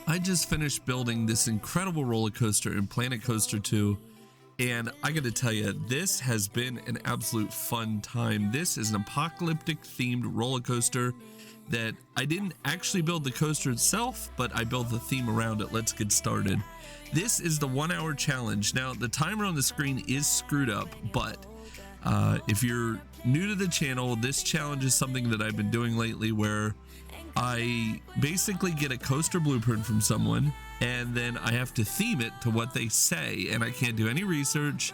I just finished building this incredible roller coaster in Planet Coaster 2, and I gotta tell you, this has been an absolute fun time. This is an apocalyptic themed roller coaster that I didn't actually build the coaster itself, but I built the theme around it. Let's get started. This is the 1 hour challenge. Now, the timer on the screen is screwed up, but if you're new to the channel, this challenge is something that I've been doing lately where I basically get a coaster blueprint from someone and then I have to theme it to what they say, and I can't do any research,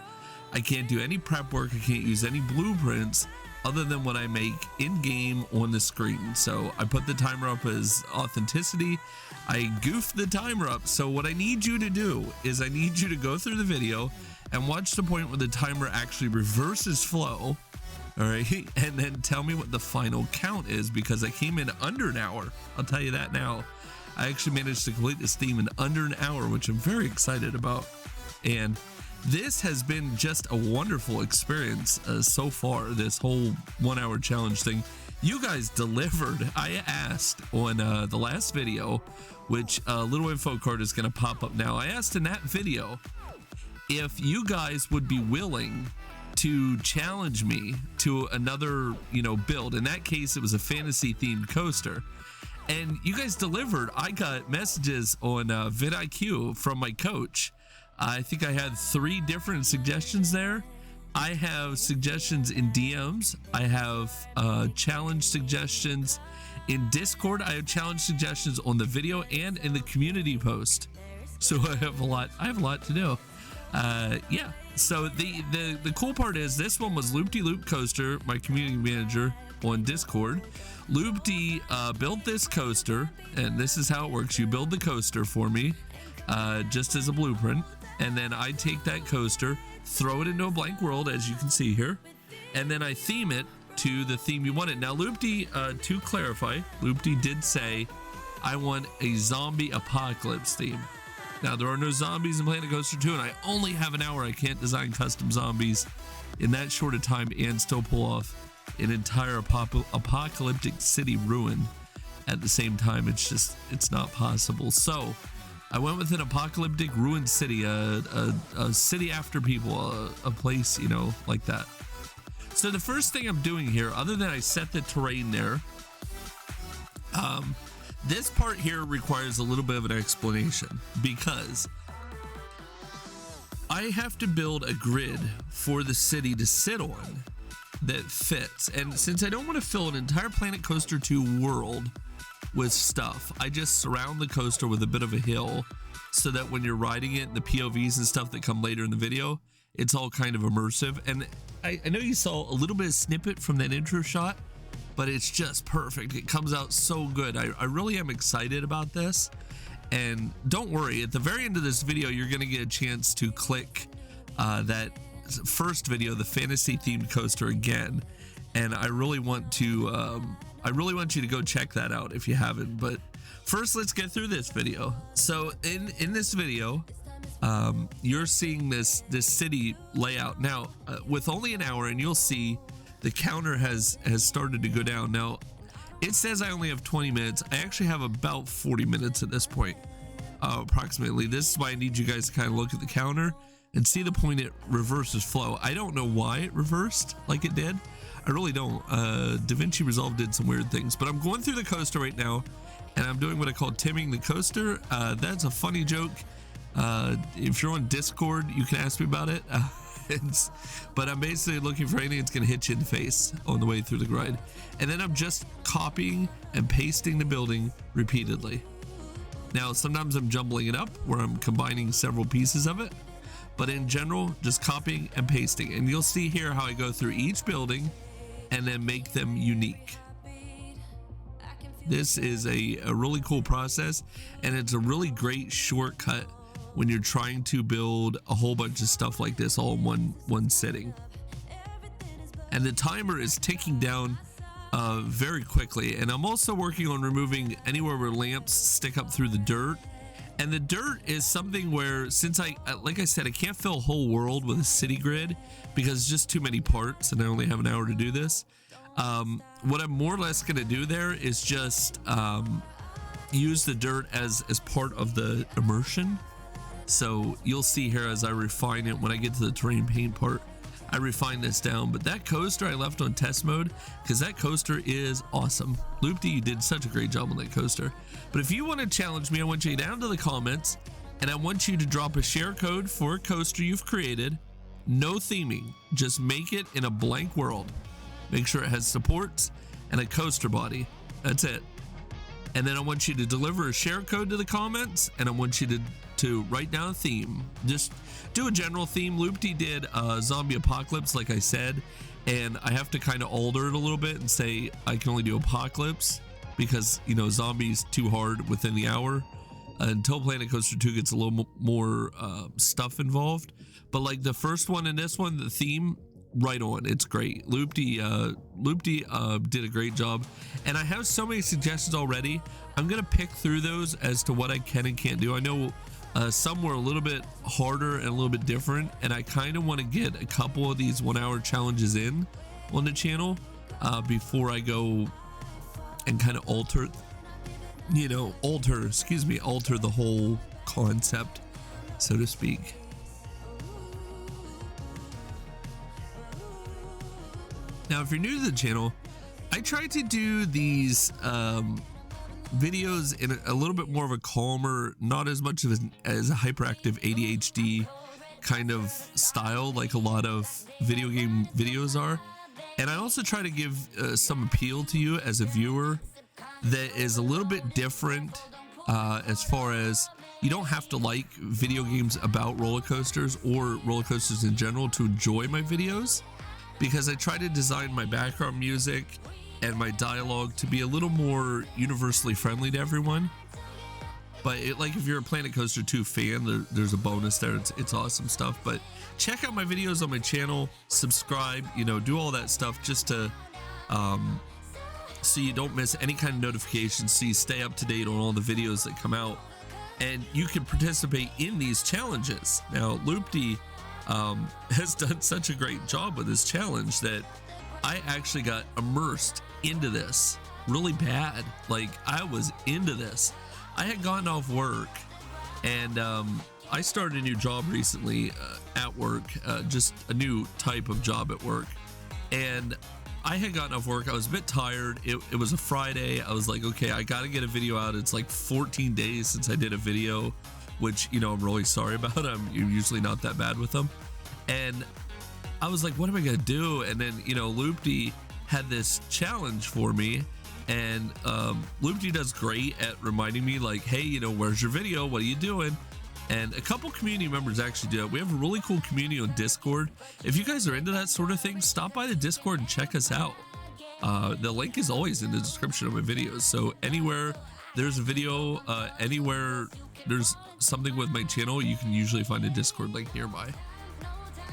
I can't do any prep work, I can't use any blueprints other than what I make in game on the screen. So I put the timer up as authenticity. I goofed the timer up. So what I need you to do is I need you to go through the video and watch the point where the timer actually reverses flow. All right, and then tell me what the final count is, because I came in under an hour. I'll tell you that now. I actually managed to complete this theme in under an hour, which I'm very excited about. And this has been just a wonderful experience so far, this whole 1 hour challenge thing. You guys delivered. I asked on the last video, which little info card is going to pop up now. I asked in that video if you guys would be willing to challenge me to another, build. In that case, it was a fantasy themed coaster, and you guys delivered. I got messages on vidIQ from my coach. I think I had 3 different suggestions there. I have suggestions in DMs. I have challenge suggestions in Discord. I have challenge suggestions on the video and in the community post. So I have a lot to do. Yeah. So the cool part is this one was Loop-de-Loop Coaster, my community manager on Discord. Loop-de built this coaster, and this is how it works. You build the coaster for me, just as a blueprint, and then I take that coaster, throw it into a blank world, as you can see here, and then I theme it to the theme you wanted. Now, Loop-de, to clarify, Loop-de did say, I want a zombie apocalypse theme. Now, there are no zombies in Planet Coaster 2, and I only have an hour. I can't design custom zombies in that short a time and still pull off an entire apocalyptic city ruin at the same time. It's not possible. So I went with an apocalyptic ruined city, a city after people, a place, like that. So the first thing I'm doing here, other than I set the terrain there, this part here requires a little bit of an explanation, because I have to build a grid for the city to sit on that fits. And since I don't want to fill an entire Planet Coaster 2 world with stuff, I just surround the coaster with a bit of a hill so that when you're riding it, the POVs and stuff that come later in the video, it's all kind of immersive. And I know you saw a little bit of snippet from that intro shot, but it's just perfect. It comes out so good. I really am excited about this. And don't worry, at the very end of this video, you're gonna get a chance to click that first video, the fantasy themed coaster again. And I really want you to go check that out if you haven't. But first, let's get through this video. So in this video, you're seeing this city layout. Now, with only an hour, and you'll see the counter has started to go down. Now, it says I only have 20 minutes. I actually have about 40 minutes at this point, approximately. This is why I need you guys to kind of look at the counter and see the point it reverses flow. I don't know why it reversed like it did. I really don't. DaVinci Resolve did some weird things, but I'm going through the coaster right now, and I'm doing what I call timming the coaster. That's a funny joke. If you're on Discord, you can ask me about it. But I'm basically looking for anything that's going to hit you in the face on the way through the grind. And then I'm just copying and pasting the building repeatedly. Now, sometimes I'm jumbling it up where I'm combining several pieces of it, but in general, just copying and pasting. And you'll see here how I go through each building and then make them unique. This is a really cool process, and it's a really great shortcut when you're trying to build a whole bunch of stuff like this all in one sitting. And the timer is ticking down very quickly. And I'm also working on removing anywhere where lamps stick up through the dirt. And the dirt is something where, since like I said, I can't fill a whole world with a city grid because it's just too many parts and I only have an hour to do this. What I'm more or less going to do there is just use the dirt as part of the immersion. So you'll see here as I refine it when I get to the terrain paint part, I refine this down. But that coaster I left on test mode because that coaster is awesome. Loopty, you did such a great job on that coaster. But if you want to challenge me, I want you down to the comments and I want you to drop a share code for a coaster you've created. No theming, just make it in a blank world. Make sure it has supports and a coaster body. That's it. And then I want you to deliver a share code to the comments, and I want you to write down a theme. Just do a general theme. Loopty did zombie apocalypse, like I said, and I have to kind of alter it a little bit and say I can only do apocalypse because, you know, zombies too hard within the hour until Planet Coaster 2 gets a little more stuff involved. But like the first one and this one, the theme, right on. It's great. Loopty did a great job, and I have so many suggestions already. I'm gonna pick through those as to what I can and can't do. I know some were a little bit harder and a little bit different, and I kind of want to get a couple of these 1 hour challenges in on the channel before I go and kind of alter the whole concept, so to speak. Now, if you're new to the channel, I try to do these videos in a little bit more of a calmer, not as much of as a hyperactive ADHD kind of style like a lot of video game videos are. And I also try to give some appeal to you as a viewer that is a little bit different as far as you don't have to like video games about roller coasters or roller coasters in general to enjoy my videos, because I try to design my background music and my dialogue to be a little more universally friendly to everyone. But like if you're a Planet Coaster 2 fan, there's a bonus there. It's awesome stuff. But check out my videos on my channel, subscribe, do all that stuff just to so you don't miss any kind of notifications, so you stay up to date on all the videos that come out, and you can participate in these challenges. Now, Loopty has done such a great job with this challenge that I actually got immersed into this really bad. Like, I was into this. I had gotten off work, and I started a new job recently at work, just a new type of job at work. And I had gotten off work. I was a bit tired. It was a Friday. I was like, okay, I got to get a video out. It's like 14 days since I did a video, which, I'm really sorry about. I'm usually not that bad with them. And I was like, what am I going to do? And then, Loopty had this challenge for me. And Loopty does great at reminding me, like, hey, where's your video? What are you doing? And a couple community members actually do it. We have a really cool community on Discord. If you guys are into that sort of thing, stop by the Discord and check us out. The link is always in the description of my videos. So anywhere there's a video, anywhere there's something with my channel, you can usually find a Discord link nearby.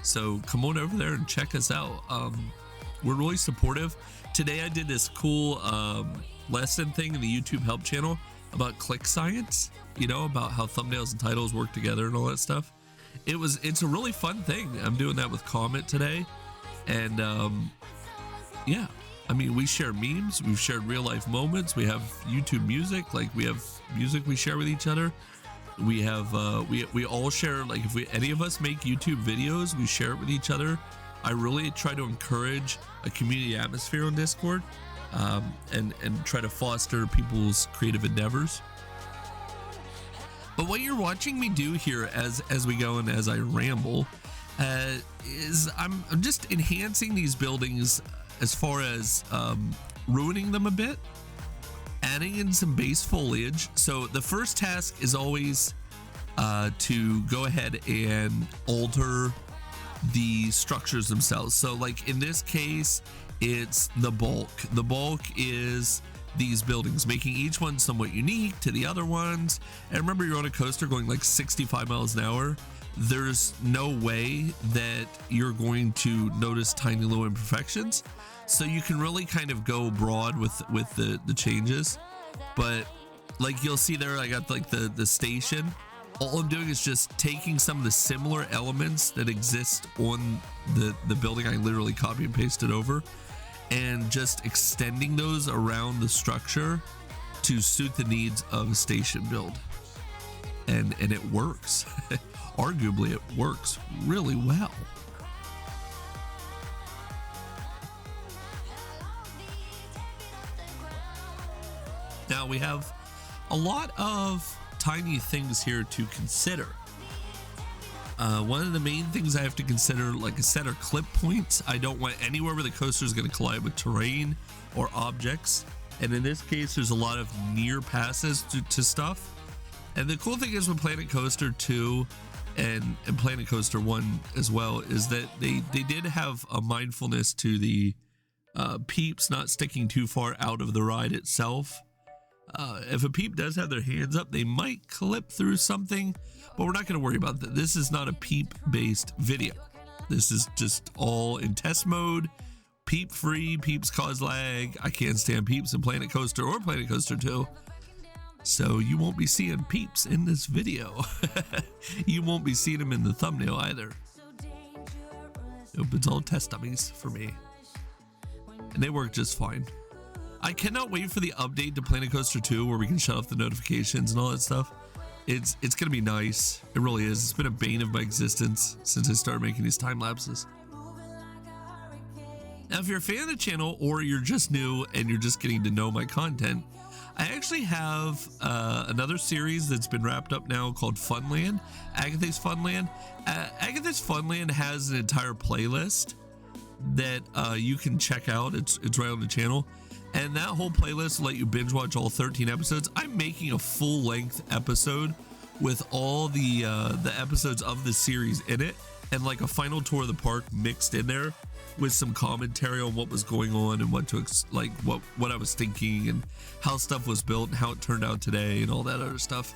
So come on over there and check us out. We're really supportive. Today I did this cool lesson thing in the YouTube help channel about click science, about how thumbnails and titles work together and all that stuff. It's a really fun thing. I'm doing that with Comment today. And yeah, I mean, we share memes, we've shared real life moments, we have YouTube music, like we have music we share with each other. We have we all share, like if any of us make YouTube videos, we share it with each other. I really try to encourage a community atmosphere on Discord, and try to foster people's creative endeavors. But what you're watching me do here as we go and as I ramble is I'm just enhancing these buildings as far as ruining them a bit, adding in some base foliage. So the first task is always to go ahead and alter the structures themselves. So like in this case, it's the bulk. The bulk is these buildings, making each one somewhat unique to the other ones. And remember, you're on a coaster going like 65 miles an hour. There's no way that you're going to notice tiny little imperfections. So you can really kind of go broad with the changes. But like you'll see there, I got like the station. All I'm doing is just taking some of the similar elements that exist on the building. I literally copy and pasted over, and just extending those around the structure to suit the needs of a station build. And it works. Arguably, it works really well. Now we have a lot of tiny things here to consider. One of the main things I have to consider, like I said, are clip points. I don't want anywhere where the coaster is going to collide with terrain or objects. And in this case, there's a lot of near passes to stuff. And the cool thing is with Planet Coaster 2 and Planet Coaster 1 as well, is that they did have a mindfulness to the peeps not sticking too far out of the ride itself. If a peep does have their hands up, they might clip through something, but we're not going to worry about that. This is not a peep based video. This is just all in test mode, peep free. Peeps cause lag. I can't stand peeps in Planet Coaster or Planet Coaster 2. So you won't be seeing peeps in this video. You won't be seeing them in the thumbnail either. Nope, it's all test dummies for me. And they work just fine. I cannot wait for the update to Planet Coaster 2 where we can shut off the notifications and all that stuff. It's gonna be nice. It really is. It's been a bane of my existence since I started making these time lapses. Now, if you're a fan of the channel or you're just new and you're just getting to know my content, I actually have another series that's been wrapped up now called Funland, Agatha's Funland. Agatha's Funland has an entire playlist that you can check out. It's right on the channel. And that whole playlist will let you binge watch all 13 episodes. I'm making a full length episode with all the episodes of the series in it, and like a final tour of the park mixed in there with some commentary on what was going on and what to what I was thinking and how stuff was built and how it turned out today and all that other stuff.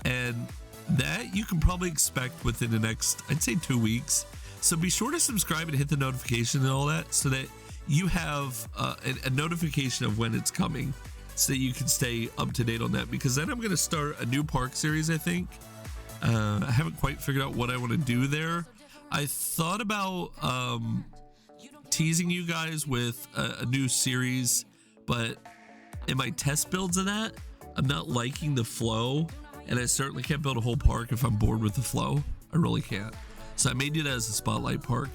And that you can probably expect within the next, I'd say, 2 weeks. So be sure to subscribe and hit the notification and all that, so that you have a notification of when it's coming, so that you can stay up to date on that. Because then I'm going to start a new park series, I think. I haven't quite figured out what I want to do there. I thought about teasing you guys with a new series, but in my test builds of that, I'm not liking the flow, and I certainly can't build a whole park if I'm bored with the flow. I really can't. So I may do that as a spotlight park.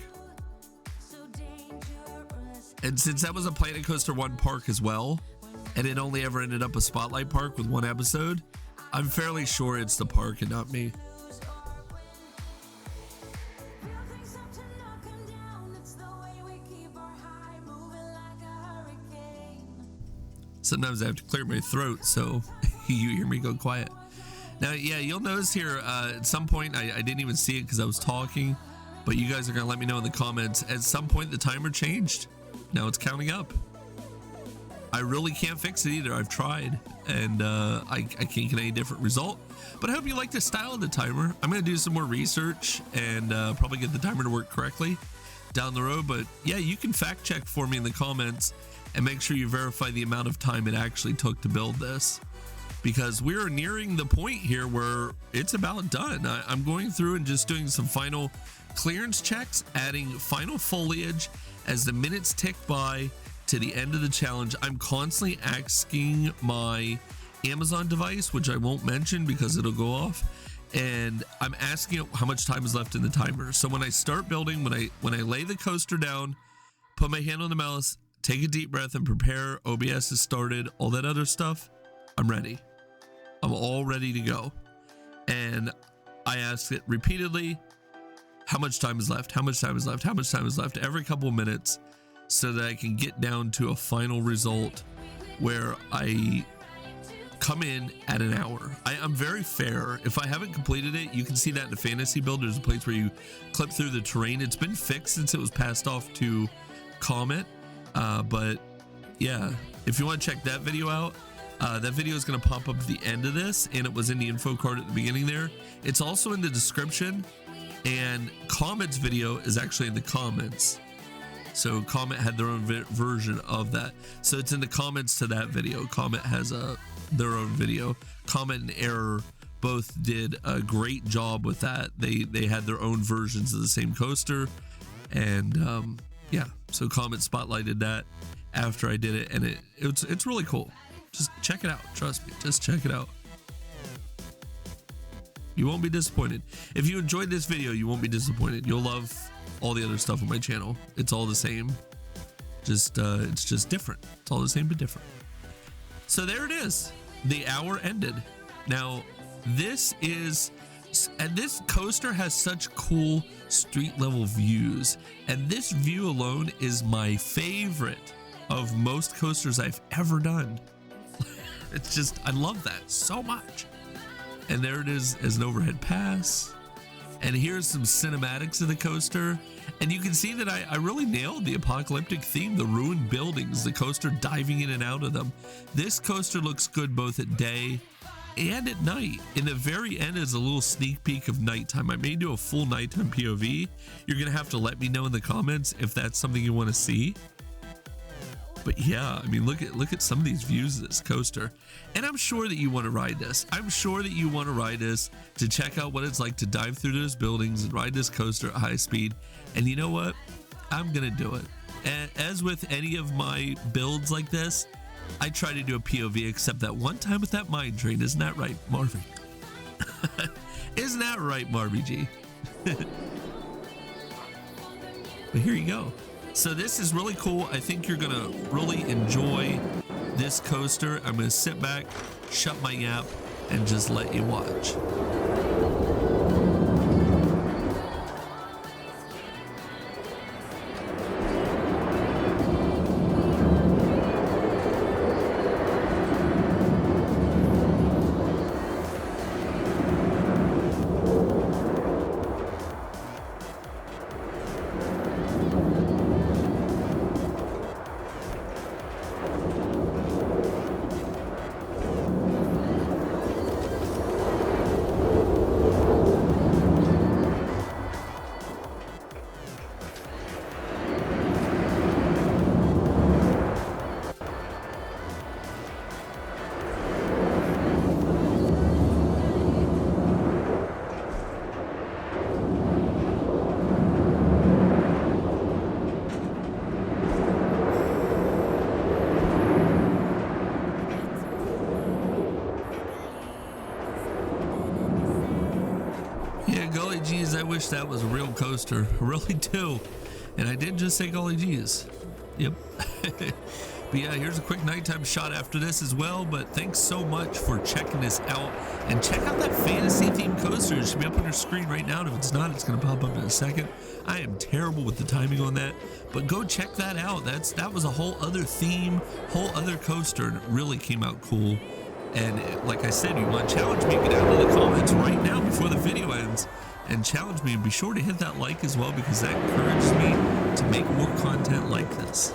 And since that was a Planet Coaster 1 park as well, and it only ever ended up a spotlight park with one episode, I'm fairly sure it's the park and not me. Sometimes I have to clear my throat so you hear me go quiet. Now, yeah, you'll notice here at some point, I didn't even see it because I was talking, but you guys are going to let me know in the comments. At some point, the timer changed. Now it's counting up. I really can't fix it either. I've tried, and I can't get any different result. But I hope you like the style of the timer. I'm going to do some more research and probably get the timer to work correctly down the road. But yeah, you can fact check for me in the comments and make sure you verify the amount of time it actually took to build this, because we're nearing the point here where it's about done. I'm going through and just doing some final clearance checks, adding final foliage as the minutes tick by to the end of the challenge. I'm constantly asking my Amazon device, which I won't mention because it'll go off, and I'm asking it how much time is left in the timer. So when I start building, when I lay the coaster down, put my hand on the mouse, take a deep breath and prepare, OBS is started, all that other stuff, I'm ready. I'm all ready to go. And I ask it repeatedly, how much time is left? How much time is left? How much time is left? Every couple of minutes, so that I can get down to a final result where I come in at an hour. I'm very fair. If I haven't completed it, you can see that in the fantasy build. There's a place where you clip through the terrain. It's been fixed since it was passed off to Comet. But yeah, if you want to check that video out, that video is going to pop up at the end of this, and it was in the info card at the beginning there. It's also in the description. And Comet's video is actually in the comments. So Comet had their own version of that. So it's in the comments to that video. Comet has their own video. Comet and Error both did a great job with that. They had their own versions of the same coaster. And yeah, so Comet spotlighted that after I did it. And it's really cool. Just check it out. Trust me. Just check it out. You won't be disappointed. If you enjoyed this video, you won't be disappointed. You'll love all the other stuff on my channel. It's all the same. Just it's just different. It's all the same but different. So there it is. The hour ended. Now, this coaster has such cool street level views, and this view alone is my favorite of most coasters I've ever done. It's just, I love that so much. And there it is as an overhead pass. And here's some cinematics of the coaster. And you can see that I really nailed the apocalyptic theme, the ruined buildings, the coaster diving in and out of them. This coaster looks good both at day and at night. In the very end is a little sneak peek of nighttime. I may do a full nighttime POV. You're gonna have to let me know in the comments if that's something you want to see. But yeah, I mean, look at some of these views of this coaster. And I'm sure that you want to ride this. I'm sure that you want to ride this to check out what it's like to dive through those buildings and ride this coaster at high speed. And you know what? I'm gonna do it. And as with any of my builds like this, I try to do a POV, except that one time with that mine train. Isn't that right, Marvy? Isn't that right, Marvy G? But here you go. So this is really cool. I think you're gonna really enjoy this coaster. I'm gonna sit back, shut my app, and just let you watch. Yeah, golly geez, I wish that was a real coaster. I really do. And I did just say golly geez. Yep. But yeah, here's a quick nighttime shot after this as well. But thanks so much for checking this out. And check out that fantasy themed coaster. It should be up on your screen right now. And if it's not, it's going to pop up in a second. I am terrible with the timing on that. But go check that out. That was a whole other theme, whole other coaster. And it really came out cool. And like I said, you want to challenge me, get down in the comments right now before the video ends and challenge me. And be sure to hit that like as well, because that encourages me to make more content like this.